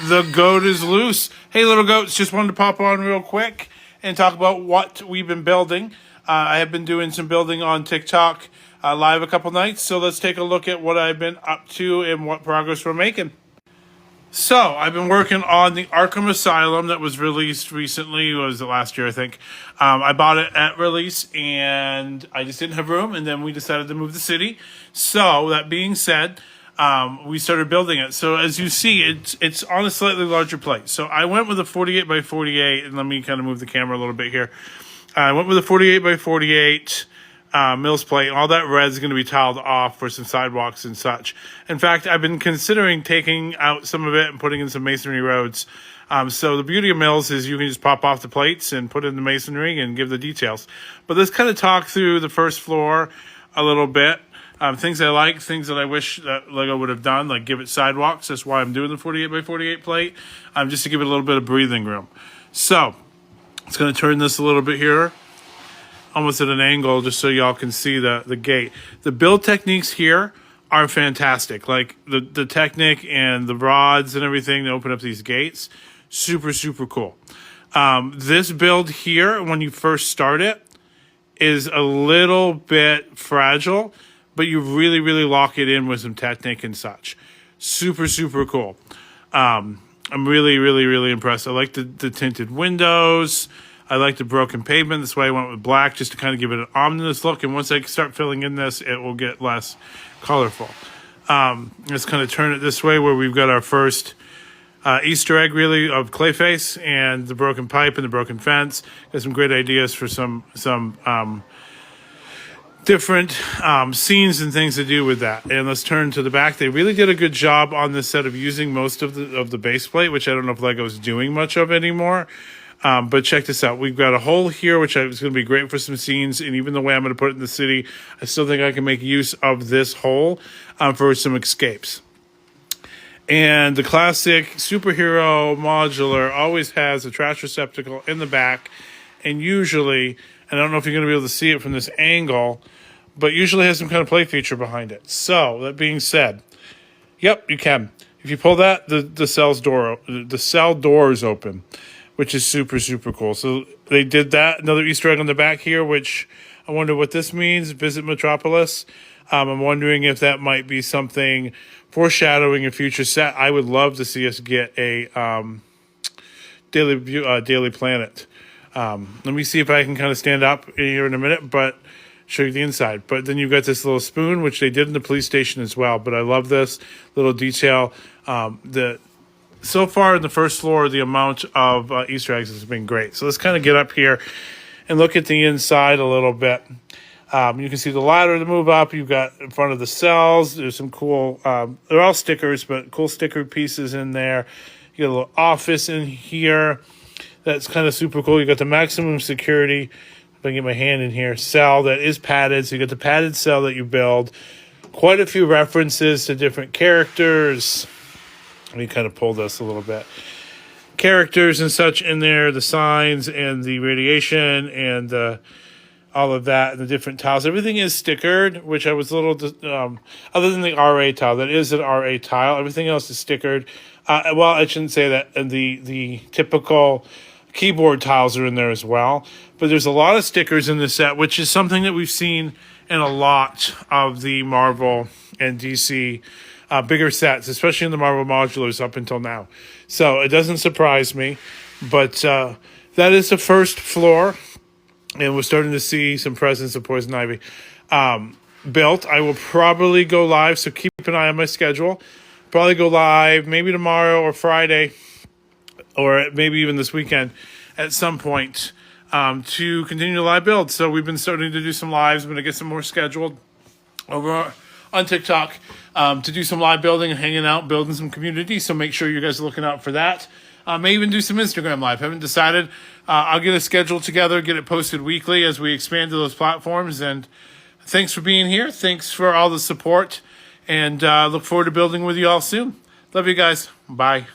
The goat is loose. Hey, little goats, just wanted to pop on real quick and talk about what we've been building. I have been doing some building on TikTok live a couple nights, so let's take a look at what I've been up to and what progress we're making. So, I've been working on the Arkham Asylum that was released recently. Was it last year, I think? I bought it at release, and I just didn't have room, and then we decided to move the city. So, that being said, we started building it. So, as you see, it's on a slightly larger plate. So, I went with a 48 by 48, and let me kind of move the camera a little bit here. I went with a 48 by 48 Mills plate. All that red is going to be tiled off for some sidewalks and such. In fact, I've been considering taking out some of it and putting in some masonry roads. So the beauty of Mills is you can just pop off the plates and put in the masonry and give the details. But let's kind of talk through the first floor a little bit. Things I like, things that I wish that Lego would have done, like give it sidewalks. That's why I'm doing the 48 by 48 plate, just to give it a little bit of breathing room. So it's going to turn this a little bit here, almost at an angle, just so y'all can see the gate. The build techniques here are fantastic. Like the technique and the rods and everything to open up these gates, super, super cool. This build here, when you first start it, is a little bit fragile, but you really, really lock it in with some technique and such. Super, super cool. I'm really, really, really impressed. I like the tinted windows. I like the broken pavement. That's why I went with black, just to kind of give it an ominous look. And once I start filling in this, it will get less colorful. Let's kind of turn it this way, where we've got our first Easter egg, really, of Clayface and the broken pipe and the broken fence. Got some great ideas for some different scenes and things to do with that. And let's turn to the back. They really did a good job on this set of using most of the base plate, which I don't know if Lego's doing much of anymore. But check this out. We've got a hole here, which is going to be great for some scenes. And even the way I'm going to put it in the city, I still think I can make use of this hole for some escapes. And the classic superhero modular always has a trash receptacle in the back. And usually, and I don't know if you're going to be able to see it from this angle, but usually has some kind of play feature behind it. So, that being said, yep, you can. If you pull that, the cell door is open, which is super, super cool. So they did that. Another Easter egg on the back here, which I wonder what this means. Visit Metropolis. I'm wondering if that might be something foreshadowing a future set. I would love to see us get a Daily Planet. Let me see if I can kind of stand up here in a minute, but show you the inside. But then you've got this little spoon, which they did in the police station as well. But I love this little detail. So far in the first floor, the amount of Easter eggs has been great. So let's kind of get up here and look at the inside a little bit. You can see the ladder to move up. You've got in front of the cells. There's some cool, they're all stickers, but cool sticker pieces in there. You got a little office in here. That's kind of super cool. You got the maximum security, if I can get my hand in here, cell that is padded. So you got the padded cell that you build. Quite a few references to different characters. Let me kind of pull this a little bit. Characters and such in there, the signs and the radiation and all of that and the different tiles. Everything is stickered, which I was a little, other than the RA tile. That is an RA tile. Everything else is stickered. Well, I shouldn't say that. And the typical keyboard tiles are in there as well. But there's a lot of stickers in this set, which is something that we've seen in a lot of the Marvel and DC bigger sets, especially in the Marvel modulars up until now. So it doesn't surprise me. But that is the first floor. And we're starting to see some presence of Poison Ivy built. I will probably go live, so keep an eye on my schedule. Probably go live maybe tomorrow or Friday, or maybe even this weekend at some point to continue the live build. So we've been starting to do some lives. I'm going to get some more scheduled over on TikTok to do some live building and hanging out, building some community. So make sure you guys are looking out for that. May even do some Instagram live. Haven't decided. I'll get a schedule together, get it posted weekly as we expand to those platforms. And thanks for being here. Thanks for all the support. And look forward to building with you all soon. Love you guys. Bye.